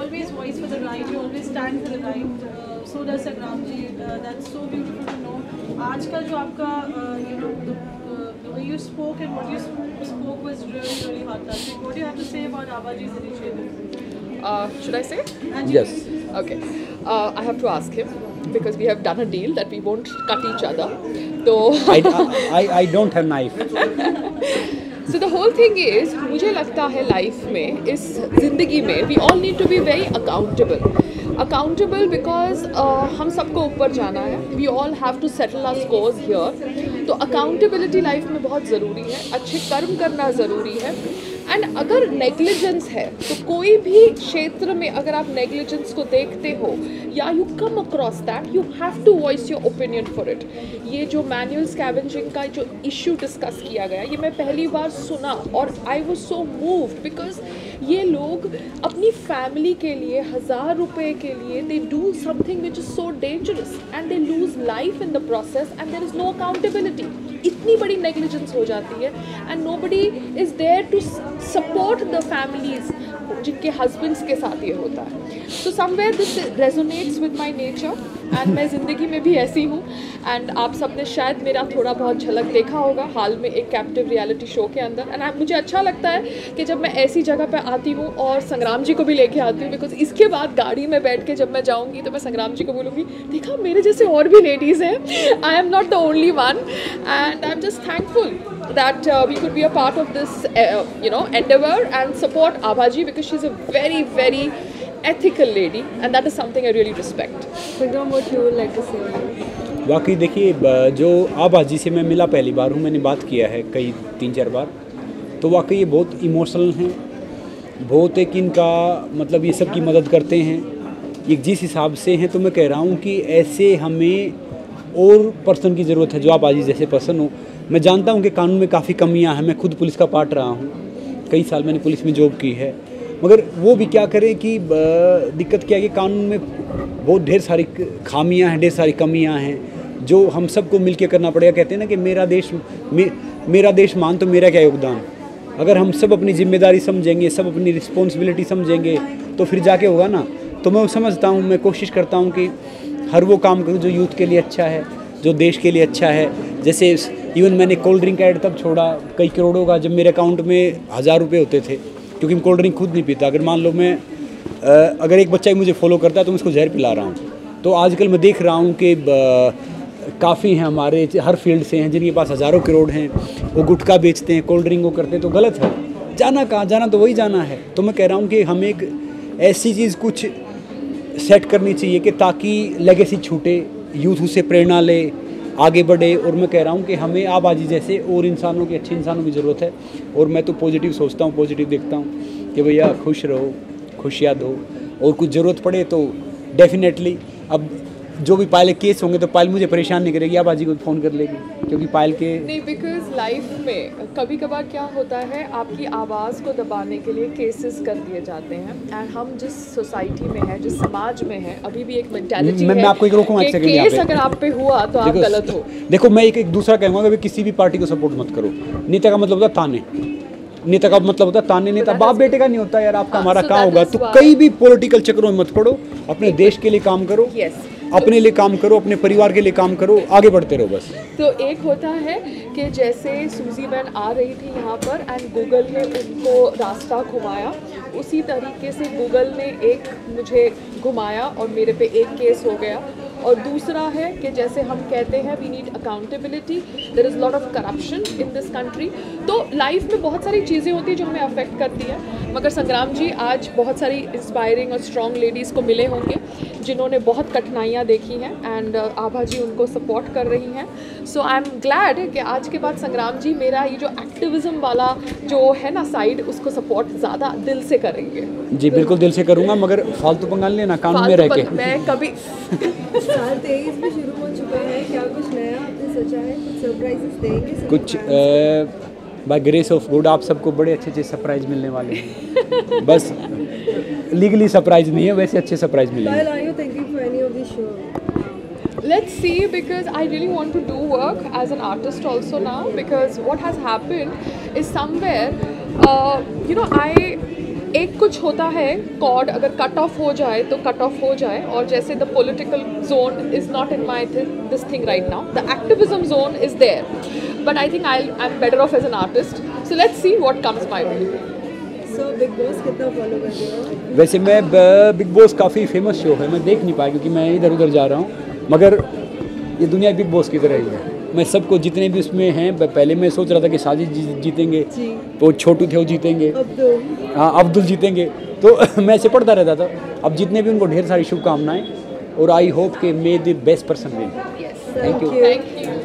always voice for the right, you always stand for the right. So does Sangram ji. That's so beautiful to know. आज का जो आपका the way you spoke and what you spoke was really heartfelt. What do you have to say about Abaji's initiative? Should I say? Yes. Okay. I have to ask him because we have done a deal that we won't cut each other. So I don't have knife. So the whole thing is, मुझे लगता है life में, इस ज़िंदगी में we all need to be very accountable because हम सबको ऊपर जाना है. We all have to settle our scores here. तो accountability लाइफ में बहुत ज़रूरी है. अच्छे कर्म करना ज़रूरी है. एंड अगर नेग्लिजेंस है तो कोई भी क्षेत्र में अगर आप नेग्लिजेंस को देखते हो या you come across that, you have to voice your opinion for it. ये जो मैनुअल स्कैवेंजिंग का जो इशू डिस्कस किया गया, ये मैं पहली बार सुना और I was so moved because ये लोग अपनी फैमिली के लिए 1000 रुपये के लिए they do something which is so dangerous and they lose life in the process and there is no accountability. इतनी बड़ी नेग्लिजेंस हो जाती है and nobody is there to support the families जिनके हस्बैंड्स के साथ ये होता है. So somewhere this resonates with my nature and मैं ज़िंदगी में भी ऐसी हूँ. एंड आप सब ने शायद मेरा थोड़ा बहुत झलक देखा होगा हाल में एक कैप्टिव रियलिटी शो के अंदर. एंड मुझे अच्छा लगता है कि जब मैं ऐसी जगह पे आती हूँ और संग्राम जी को भी लेके आती हूँ, बिकॉज इसके बाद गाड़ी में बैठ के जब मैं जाऊँगी तो मैं संग्राम जी को बोलूँगी, देखा मेरे जैसे और भी लेडीज़ हैं, I am not the only one. And I am just thankful that we could be a part of this endeavor and support Abhaji because she's a very ethical lady and that is something I really respect. Sangram, what you would like to say? वाकई देखिए, जो आबाजी से मैं मिला पहली बार हूँ, मैंने बात किया है कई 3-4 बार, तो वाकई ये बहुत इमोशनल हैं, बहुत एक इनका मतलब ये सब की मदद करते हैं एक जिस हिसाब से हैं. तो मैं कह रहा हूँ कि ऐसे हमें और पर्सन की ज़रूरत है जो आबाजी जैसे पर्सन हो. मैं जानता हूँ कि कानून में काफ़ी कमियाँ हैं, मैं खुद पुलिस का पार्ट रहा हूँ, कई साल मैंने पुलिस में जॉब की है, मगर वो भी क्या करें कि दिक्कत क्या है कि कानून में बहुत ढेर सारी खामियाँ हैं, ढेर सारी कमियाँ हैं जो हम सबको मिल के करना पड़ेगा. कहते हैं ना कि मेरा देश मान तो मेरा क्या योगदान. अगर हम सब अपनी जिम्मेदारी समझेंगे, सब अपनी रिस्पॉन्सिबिलिटी समझेंगे तो फिर जाके होगा ना. तो मैं समझता हूँ, मैं कोशिश करता हूँ कि हर वो काम करूँ जो यूथ के लिए अच्छा है, जो देश के लिए अच्छा है. जैसे इवन मैंने कोल्ड ड्रिंक ऐड तब छोड़ा कई करोड़ों का जब मेरे अकाउंट में 1000 रुपये होते थे, क्योंकि मैं कोल्ड ड्रिंक खुद नहीं पीता. अगर मान लो मैं अगर एक बच्चा ही मुझे फॉलो करता है तो मैं उसको जहर पिला रहा हूँ. तो आजकल मैं देख रहा हूँ कि काफ़ी हैं हमारे हर फील्ड से हैं जिनके पास हज़ारों करोड़ हैं, वो गुटखा बेचते हैं, कोल्ड ड्रिंक को करते हैं. तो गलत है. जाना कहाँ, जाना तो वही जाना है. तो मैं कह रहा हूँ कि हमें एक ऐसी चीज़ कुछ सेट करनी चाहिए कि ताकि लेगेसी छूटे, यूथ उससे प्रेरणा ले, आगे बढ़े. और मैं कह रहा हूँ कि हमें आबाजी जैसे और इंसानों के, अच्छे इंसानों की ज़रूरत है. और मैं तो पॉजिटिव सोचता हूँ, पॉजिटिव देखता हूँ कि भैया खुश रहो, खुशियाँ दो, और कुछ ज़रूरत पड़े तो डेफिनेटली अब जो भी पायल केस होंगे तो पायल मुझे परेशान नहीं करेगी, आबाजी को फ़ोन कर लेगी, क्योंकि पायल के नहीं. बिकॉज लाइफ में कभी कभार क्या होता है, आपकी आवाज़ को दबाने के लिए केसेस कर दिए जाते हैं. एंड हम जिस सोसाइटी में है, जिस समाज में है, अभी भी एक मेंटालिटी है. मैं आपको एक रोकूँ एक सेकंड, केस अगर आप पे हुआ तो आप गलत हो. देखो मैं एक दूसरा कहूँगा कि किसी भी पार्टी को सपोर्ट मत करो. नेता का मतलब होता ताने, नेता का मतलब होता ताने. नेता बाप बेटे का नहीं होता यार. आपका हमारा कहाँ होगा. तो कई भी पॉलिटिकल चक्रों में मत पड़ो, अपने देश के लिए काम करो, अपने लिए काम करो, अपने परिवार के लिए काम करो, आगे बढ़ते रहो बस. तो एक होता है कि जैसे सूजी मैन आ रही थी यहाँ पर एंड गूगल ने उनको रास्ता घुमाया, उसी तरीके से गूगल ने एक मुझे घुमाया और मेरे पे एक केस हो गया. और दूसरा है कि जैसे हम कहते हैं we need accountability, there is lot of corruption in this country. तो लाइफ में बहुत सारी चीज़ें होती हैं जो हमें अफेक्ट करती हैं. मगर संग्राम जी आज बहुत सारी इंस्पायरिंग और स्ट्रॉन्ग लेडीज़ को मिले होंगे जिन्होंने बहुत कठिनाइयाँ देखी हैं एंड आभा जी उनको सपोर्ट कर रही हैं. सो आई एम ग्लैड कि आज के बाद संग्राम जी मेरा ये जो एक्टिविज़म वाला जो है ना साइड, उसको सपोर्ट ज़्यादा दिल से करेंगे. जी बिल्कुल दिल से करूँगा, मगर फालतू पंगा लेना कानून में रह के. मैं कभी साल 23 में शुरू हो चुका है, क्या कुछ नया आपने सोचा है, कुछ सरप्राइजेस देंगे? कुछ बाय ग्रेस ऑफ गॉड आप सबको बड़े अच्छे सरप्राइज मिलने वाले हैं. बस लीगली सरप्राइज नहीं है, वैसे अच्छे सरप्राइज मिलेंगे. Are you thinking for any of the show? Let's see, because I really want to do work as an artist also now, because what has happened is somewhere एक कुछ होता है cord, अगर कट ऑफ हो जाए तो cut off हो जाए, और जैसे the political zone is not in my this thing right now, the activism zone is there, but I think I am better off as an artist, so let's see what comes my way. So Bigg Boss कितना follow कर रहे हो? वैसे मैं Bigg Boss काफ़ी famous show है, मैं देख नहीं पाया क्योंकि मैं इधर उधर जा रहा हूँ, मगर ये दुनिया बिग बॉस की तरह ही है। मैं सबको जितने भी उसमें हैं, पहले मैं सोच रहा था कि साजिद जीतेंगे, तो छोटू थे वो जीतेंगे, हाँ अब्दुल जीतेंगे, तो मैं ऐसे पढ़ता रहता था। अब जितने भी उनको ढेर सारी शुभकामनाएं, और आई होप कि मे the best person win. Yes. Thank you. Thank you.